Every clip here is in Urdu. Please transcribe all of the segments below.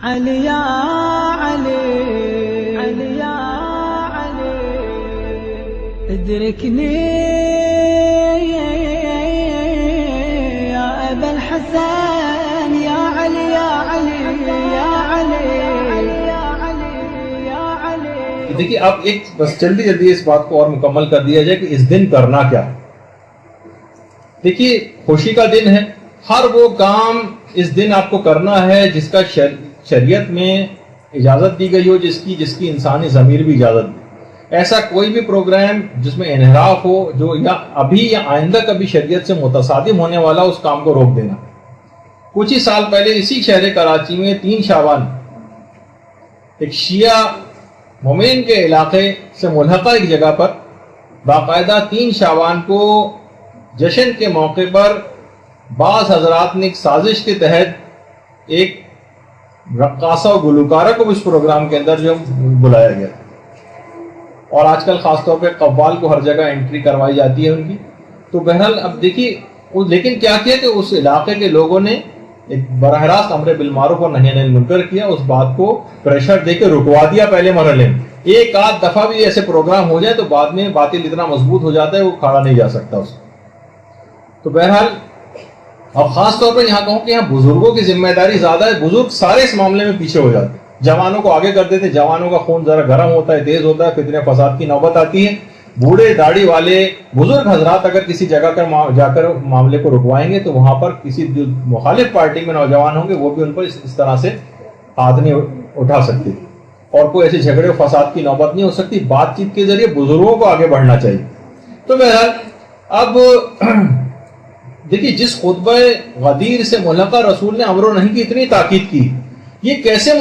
علي يا علي علي يا علي ادركني يا أبا الحسن يا علي يا علي يا علي يا علي يا علي. دیکھیے اب ایک بس جلدی جلدی اس بات کو اور مکمل کر دیا جائے کہ اس دن کرنا کیا ہے. دیکھیے خوشی کا دن ہے، ہر وہ کام اس دن آپ کو کرنا ہے جس کا شریعت میں اجازت دی گئی ہو، جس کی انسانی ضمیر بھی اجازت دی. ایسا کوئی بھی پروگرام جس میں انحراف ہو، جو یا ابھی یا آئندہ کبھی شریعت سے متصادم ہونے والا، اس کام کو روک دینا. کچھ ہی سال پہلے اسی شہر کراچی میں 3 شعبان ایک شیعہ مومن کے علاقے سے ملحقہ ایک جگہ پر باقاعدہ 3 شعبان کو جشن کے موقع پر بعض حضرات نے ایک سازش کے تحت ایک رقاصہ و گلوکارہ کو اس پروگرام کے اندر جو بلایا گیا، اور آج کل خاص طور پہ قوال کو ہر جگہ انٹری کروائی جاتی ہے ان کی. تو بہرحال اب دیکھیے لیکن کیا کیا کہ اس علاقے کے لوگوں نے ایک براہ راست امر بالمعروف اور نہی عن المنکر کیا، اس بات کو پریشر دے کے رکوا دیا. پہلے مرحلے میں ایک آدھ دفعہ بھی ایسے پروگرام ہو جائے تو بعد میں باطل اتنا مضبوط ہو جاتا ہے وہ کھڑا نہیں جا سکتا اس کو. تو بہرحال اور خاص طور پر یہاں کہوں کہ یہاں بزرگوں کی ذمہ داری زیادہ ہے. بزرگ سارے اس معاملے میں پیچھے ہو جاتے ہیں، جوانوں کو آگے کر دیتے. جوانوں کا خون ذرا گرم ہوتا ہے، تیز ہوتا ہے، فتنے فساد کی نوبت آتی ہے. بوڑھے داڑھی والے بزرگ حضرات اگر کسی جگہ جا کر معاملے کو رکوائیں گے تو وہاں پر کسی جو مخالف پارٹی میں نوجوان ہوں گے وہ بھی ان پر اس طرح سے ہاتھ نہیں اٹھا سکتے، اور کوئی ایسے جھگڑے و فساد کی نوبت نہیں ہو سکتی. بات چیت کے ذریعے بزرگوں کو آگے بڑھنا چاہیے. تو بہرحال اب دیکھیے جس خطبہ غدیر سے ملحقہ رسول نے امر و نہی کی اتنی تاکید کی، یہ کیسے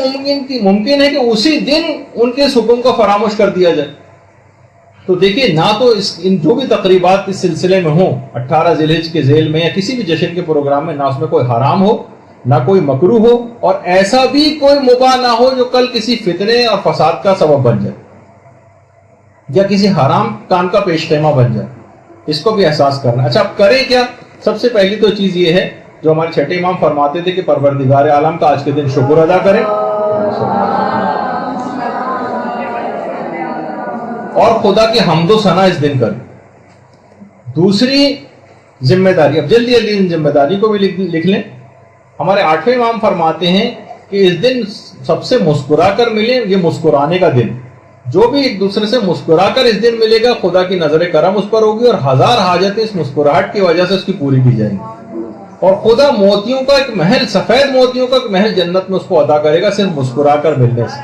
ممکن ہے کہ اسی دن ان کے اس حکم کو فراموش کر دیا جائے؟ تو دیکھیے نہ تو ان جو بھی تقریبات اس سلسلے میں ہوں 18 ذی الحجہ کے ذیل میں یا کسی بھی جشن کے پروگرام میں، نہ اس میں کوئی حرام ہو نہ کوئی مکروہ ہو، اور ایسا بھی کوئی مباح نہ ہو جو کل کسی فتنے اور فساد کا سبب بن جائے یا کسی حرام کام کا پیش خیمہ بن جائے. اس کو بھی احساس کرنا. اچھا اب کریں کیا؟ سب سے پہلی تو چیز یہ ہے جو ہمارے چھٹے امام فرماتے تھے کہ پروردگار عالم کا آج کے دن شکر ادا کریں اور خدا کی حمد و ثنا اس دن کریں. دوسری ذمہ داری، اب جلدی جلدی ان ذمہ داری کو بھی لکھ لیں. ہمارے 8ویں امام فرماتے ہیں کہ اس دن سب سے مسکرا کر ملیں. یہ مسکرانے کا دن، جو بھی ایک دوسرے سے مسکرا کر اس دن ملے گا خدا کی نظر کرم اس پر ہوگی، اور 1000 حاجتیں اس مسکراہٹ کی وجہ سے اس کی پوری کی جائیں گی، اور خدا موتیوں کا ایک محل، سفید موتیوں کا ایک محل جنت میں اس کو عطا کرے گا صرف مسکرا کر ملنے سے.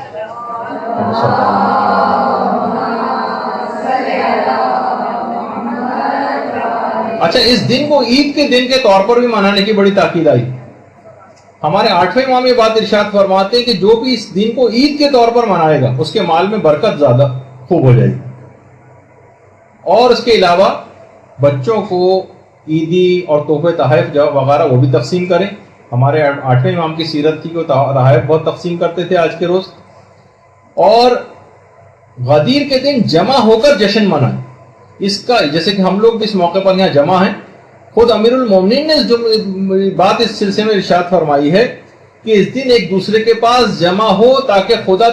اچھا اس دن کو عید کے دن کے طور پر بھی منانے کی بڑی تاکید آئی. ہمارے 8ویں امام یہ بات ارشاد فرماتے ہیں کہ جو بھی اس دن کو عید کے طور پر منائے گا اس کے مال میں برکت زیادہ خوب ہو جائے گی. اور اس کے علاوہ بچوں کو عیدی اور تحفے تحائف وغیرہ وہ بھی تقسیم کریں. ہمارے 8ویں امام کی سیرت تھی کہ وہ تحائف بہت تقسیم کرتے تھے آج کے روز. اور غدیر کے دن جمع ہو کر جشن منائیں. اس کا جیسے کہ ہم لوگ بھی اس موقع پر یہاں جمع ہیں، خود امیر المومنین نے جو بات اس سلسلے میں ارشاد فرمائی ہے کہ اس دن ایک دوسرے کے پاس جمع ہو تاکہ خدا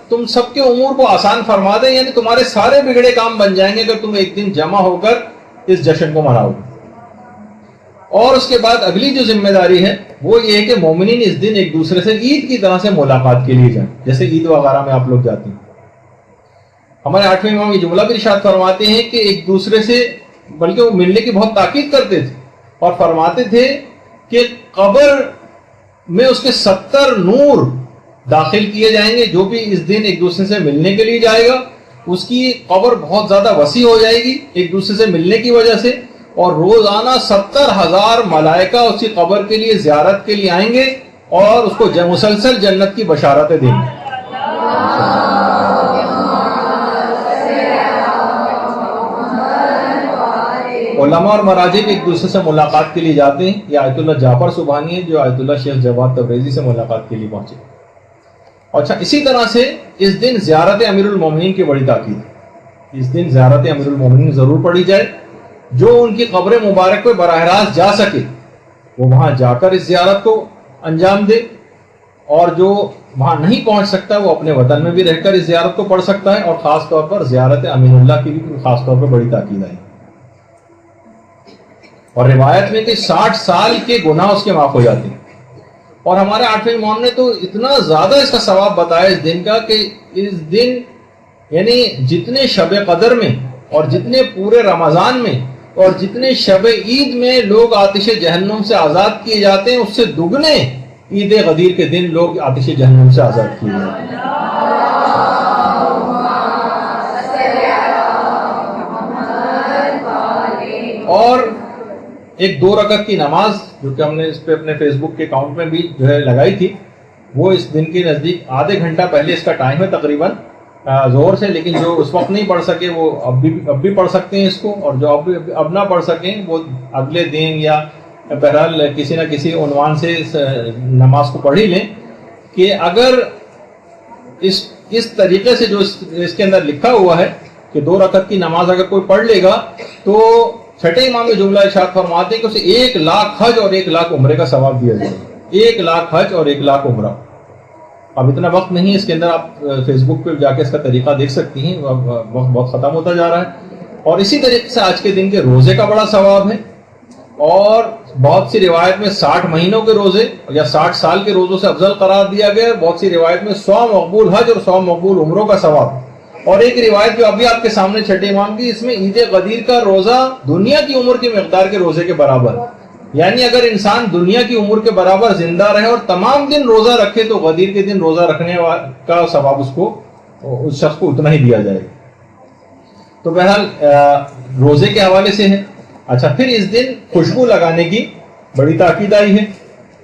تم سب کے امور کو آسان فرما دے. یعنی تمہارے سارے بگڑے کام بن جائیں گے اگر تم ایک دن جمع ہو کر اس جشن کو مناؤ. اور اس کے بعد اگلی جو ذمہ داری ہے وہ یہ ہے کہ مومنین اس دن ایک دوسرے سے عید کی طرح سے ملاقات کے لیے جائیں، جیسے عید وغیرہ میں آپ لوگ جاتے ہیں. ہمارے 8ویں امام یہ جملہ بھی ارشاد فرماتے ہیں کہ ایک دوسرے سے بلکہ وہ ملنے کی بہت تاکید کرتے تھے اور فرماتے تھے کہ قبر میں اس کے 70 نور داخل کیے جائیں گے. جو بھی اس دن ایک دوسرے سے ملنے کے لیے جائے گا اس کی قبر بہت زیادہ وسیع ہو جائے گی ایک دوسرے سے ملنے کی وجہ سے، اور روزانہ 70,000 ملائکہ اس کی قبر کے لیے زیارت کے لیے آئیں گے اور اس کو مسلسل جنت کی بشارتیں دیں گے. علماء اور مراجع ایک دوسرے سے ملاقات کے لیے جاتے ہیں. یہ آیت اللہ جعفر سبحانی ہے جو آیت اللہ شیخ جواد تبریزی سے ملاقات کے لیے پہنچے. اچھا اسی طرح سے اس دن زیارت امیر المومنین کی بڑی تاکید ہے. اس دن زیارت امیر المومنین ضرور پڑھی جائے. جو ان کی قبر مبارک پہ براہ راست جا سکے وہ وہاں جا کر اس زیارت کو انجام دے. اور جو وہاں نہیں پہنچ سکتا وہ اپنے وطن میں بھی رہ کر اس زیارت کو پڑھ سکتا ہے، اور خاص طور پر زیارت امین اللہ کی بھی خاص طور پر بڑی تاکید آئی. اور روایت میں کہ 60 سال کے گناہ اس کے معاف ہو جاتے ہیں. اور ہمارے 8ویں امام نے تو اتنا زیادہ اس کا ثواب بتایا اس دن کا کہ اس دن یعنی جتنے شب قدر میں اور جتنے پورے رمضان میں اور جتنے شب عید میں لوگ آتش جہنم سے آزاد کیے جاتے ہیں، اس سے دگنے عید غدیر کے دن لوگ آتش جہنم سے آزاد کیے جاتے ہیں. اور ایک 2 رکعت کی نماز جو کہ ہم نے اس پہ اپنے فیس بک کے اکاؤنٹ میں بھی جو ہے لگائی تھی، وہ اس دن کے نزدیک آدھے گھنٹہ پہلے اس کا ٹائم ہے تقریباً زور سے، لیکن جو اس وقت نہیں پڑھ سکے وہ اب بھی پڑھ سکتے ہیں اس کو، اور جو اب نہ پڑھ سکیں وہ اگلے دن یا بہرحال کسی نہ کسی عنوان سے اس نماز کو پڑھ ہی لیں. کہ اگر اس طریقے سے جو اس کے اندر لکھا ہوا ہے کہ 2 رکعت کی نماز اگر کوئی پڑھ لے گا تو چھٹے امام میں جملہ ارشاد فرماتے ہیں کہ اسے 1 لاکھ حج اور 1 لاکھ عمرے کا ثواب دیا جائے گا. 1 لاکھ حج اور 1 لاکھ عمرہ. اب اتنا وقت نہیں، اس کے اندر آپ فیس بک پہ جا کے اس کا طریقہ دیکھ سکتی ہیں، وقت بہت ختم ہوتا جا رہا ہے. اور اسی طریقے سے آج کے دن کے روزے کا بڑا ثواب ہے، اور بہت سی روایت میں 60 مہینوں کے روزے یا 60 سال کے روزوں سے افضل قرار دیا گیا ہے. بہت سی روایت میں 100 مقبول حج اور 100 مقبول عمروں کا ثواب. اور ایک روایت جو ابھی آپ کے سامنے چھٹے امام کی، اس میں عید غدیر کا روزہ دنیا کی عمر کی مقدار کے روزے کے برابر، یعنی اگر انسان دنیا کی عمر کے برابر زندہ رہے اور تمام دن روزہ رکھے تو غدیر کے دن روزہ رکھنے کا ثواب اس شخص کو اتنا ہی دیا جائے گا. تو بہرحال روزے کے حوالے سے ہے. اچھا، پھر اس دن خوشبو لگانے کی بڑی تاکید آئی ہے.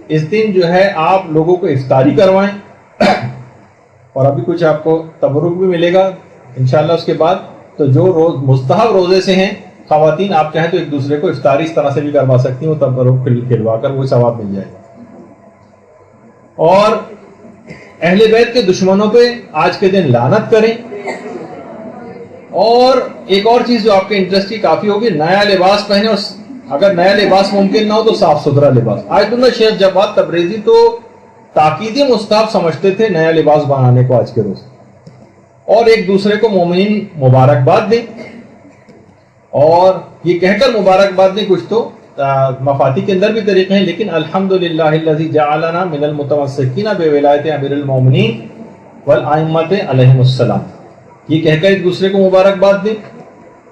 اس دن جو ہے آپ لوگوں کو افطاری کروائیں، اور ابھی کچھ آپ کو تبرک بھی ملے گا انشاءاللہ اس کے بعد. تو جو مستحب روزے سے ہیں خواتین، آپ چاہیں تو ایک دوسرے کو افطاری اس طرح سے بھی کروا سکتی ہیں، وہ تبرک کھلوا کر وہ ثواب مل جائے گا. اور اہل بیت کے دشمنوں پہ آج کے دن لعنت کریں. اور ایک اور چیز جو آپ کے انٹرسٹ کی کافی ہوگی، نیا لباس پہنے، اور اگر نیا لباس ممکن نہ ہو تو صاف ستھرا لباس. آیت اللہ شیخ جواد تبریزی تو تاکیدی مستحب سمجھتے تھے نیا لباس بنانے کو آج کے روز، اور ایک دوسرے کو مومنین مبارکباد دیں. اور یہ کہہ کر مبارکباد دیں، کچھ تو مفاتی کے اندر بھی طریقے ہیں، لیکن الحمدللہ الذی جعلنا من المتمسکین بولایت امیر المومنین والائمۃ علیہم السلام، یہ کہہ کر ایک دوسرے کو مبارکباد دیں.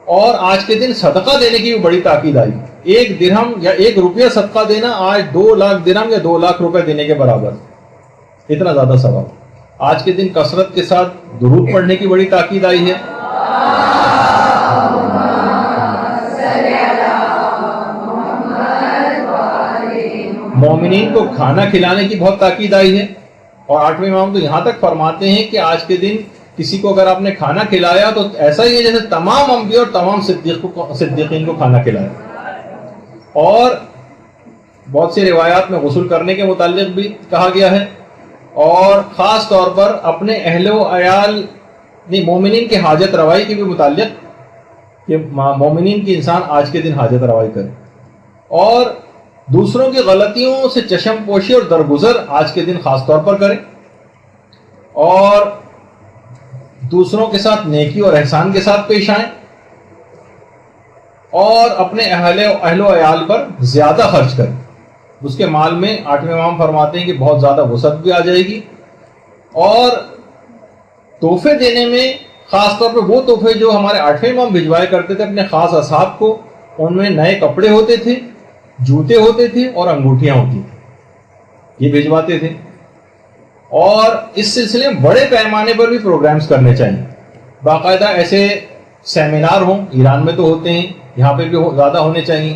اور آج کے دن صدقہ دینے کی بھی بڑی تاکید آئی. 1 درہم یا 1 روپیہ صدقہ دینا آج 2 لاکھ درہم یا 2 لاکھ روپے دینے کے برابر، اتنا زیادہ ثواب. آج کے دن کثرت کے ساتھ درود پڑھنے کی بڑی تاکید آئی ہے. مومنین کو کھانا کھلانے کی بہت تاکید آئی ہے. اور 8ویں امام تو یہاں تک فرماتے ہیں کہ آج کے دن کسی کو اگر آپ نے کھانا کھلایا تو ایسا ہی ہے جیسے تمام انبیاء اور تمام صدیقین کو کھانا کھلایا. اور بہت سی روایات میں غسل کرنے کے متعلق بھی کہا گیا ہے، اور خاص طور پر اپنے اہل و عیال مومنین کے حاجت روائی کے بھی متعلق کہ مومنین کی انسان آج کے دن حاجت روائی کرے. اور دوسروں کی غلطیوں سے چشم پوشی اور درگزر آج کے دن خاص طور پر کریں، اور دوسروں کے ساتھ نیکی اور احسان کے ساتھ پیش آئیں، اور اپنے اہل و عیال پر زیادہ خرچ کریں. اس کے مال میں 8ویں امام فرماتے ہیں کہ بہت زیادہ وسعت بھی آ جائے گی. اور تحفے دینے میں خاص طور پر وہ تحفے جو ہمارے 8ویں امام بھجوایا کرتے تھے اپنے خاص اصحاب کو، ان میں نئے کپڑے ہوتے تھے، جوتے ہوتے تھے اور انگوٹھیاں ہوتی تھیں، یہ بھجواتے تھے. اور اس سلسلے میں بڑے پیمانے پر بھی پروگرامز کرنے چاہیے. باقاعدہ ایسے سیمینار ہوں، ایران میں تو ہوتے ہیں، یہاں پہ بھی زیادہ ہونے چاہیے.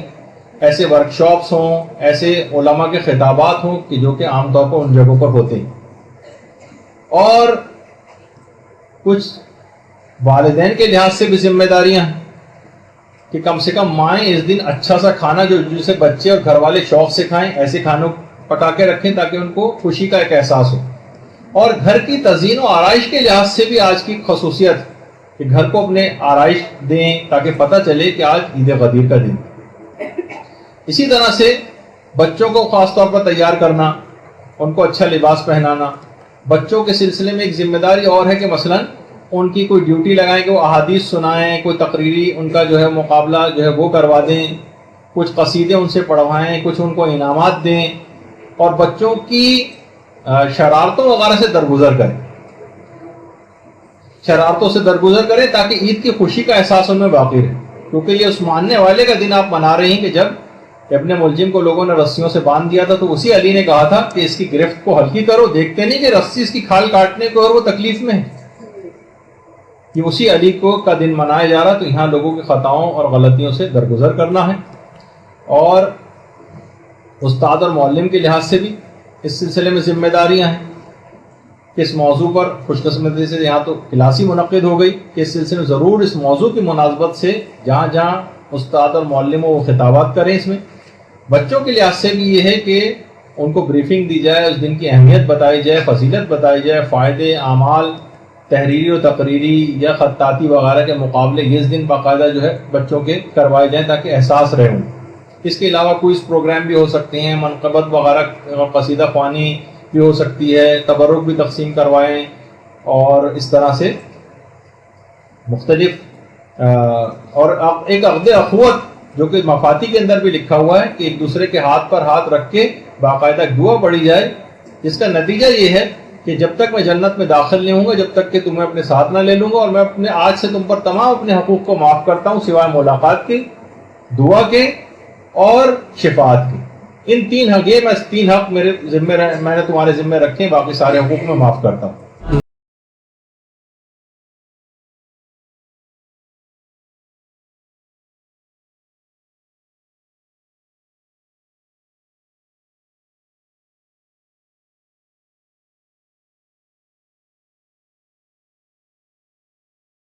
ایسے ورکشاپس ہوں، ایسے علماء کے خطابات ہوں کہ جو کہ عام طور پر ان جگہوں پر ہوتے ہیں. اور کچھ والدین کے لحاظ سے بھی ذمہ داریاں ہیں کہ کم سے کم مائیں اس دن اچھا سا کھانا جسے بچے اور گھر والے شوق سے کھائیں، ایسے کھانوں پکا کے رکھیں تاکہ ان کو خوشی کا ایک احساس ہو. اور گھر کی تزئین و آرائش کے لحاظ سے بھی آج کی خصوصیت کہ گھر کو اپنے آرائش دیں تاکہ پتہ چلے کہ آج عید غدیر کا دن. اسی طرح سے بچوں کو خاص طور پر تیار کرنا ان کو اچھا لباس پہنانا. بچوں کے سلسلے میں ایک ذمہ داری اور ہے کہ مثلاً ان کی کوئی ڈیوٹی لگائیں کہ وہ احادیث سنائیں, کوئی تقریری ان کا جو ہے مقابلہ جو ہے وہ کروا دیں, کچھ قصیدے ان سے پڑھوائیں, کچھ ان کو انعامات دیں, اور بچوں کی شرارتوں وغیرہ سے درگزر کریں, شرارتوں سے درگزر کریں تاکہ عید کی خوشی کا احساس ان میں باقی رہے. کیونکہ یہ اس ماننے والے کا دن آپ منا رہے ہیں کہ جب ابن ملجم کو لوگوں نے رسیوں سے باندھ دیا تھا تو اسی علی نے کہا تھا کہ اس کی گرفت کو ہلکی کرو, دیکھتے نہیں کہ رسی اس کی کھال کاٹنے کو اور وہ تکلیف میں ہے. یہ اسی علی کو کا دن منایا جا رہا, تو یہاں لوگوں کی خطاؤں اور غلطیوں سے درگزر کرنا ہے. اور استاد اور معلم کے لحاظ سے بھی اس سلسلے میں ذمہ داریاں ہیں کہ اس موضوع پر خوش قسمتی سے یہاں تو کلاسی منعقد ہو گئی کہ اس سلسلے میں ضرور اس موضوع کی مناسبت سے جہاں جہاں استاد اور معلم وہ خطابات کریں. اس میں بچوں کے لحاظ سے بھی یہ ہے کہ ان کو بریفنگ دی جائے, اس دن کی اہمیت بتائی جائے, فضیلت بتائی جائے, فائدے, اعمال, تحریری و تقریری یا خطاطی وغیرہ کے مقابلے اس دن باقاعدہ جو ہے بچوں کے کروائے جائیں تاکہ احساس رہے ان. اس کے علاوہ کوئز پروگرام بھی ہو سکتے ہیں, منقبت وغیرہ قصیدہ خوانی بھی ہو سکتی ہے, تبرک بھی تقسیم کروائیں, اور اس طرح سے مختلف اور ایک عقد اخوت جو کہ مفاتی کے اندر بھی لکھا ہوا ہے کہ ایک دوسرے کے ہاتھ پر ہاتھ رکھ کے باقاعدہ دعا پڑھی جائے, جس کا نتیجہ یہ ہے کہ جب تک میں جنت میں داخل نہیں ہوں گا جب تک کہ تمہیں اپنے ساتھ نہ لے لوں گا, اور میں اپنے آج سے تم پر تمام اپنے حقوق کو معاف کرتا ہوں سوائے ملاقات کے, دعا کے اور شفاعت کے. ان 3 حق, یہ میں 3 حق میرے ذمہ میں نے تمہارے ذمہ رکھے, باقی سارے حقوق میں معاف کرتا ہوں.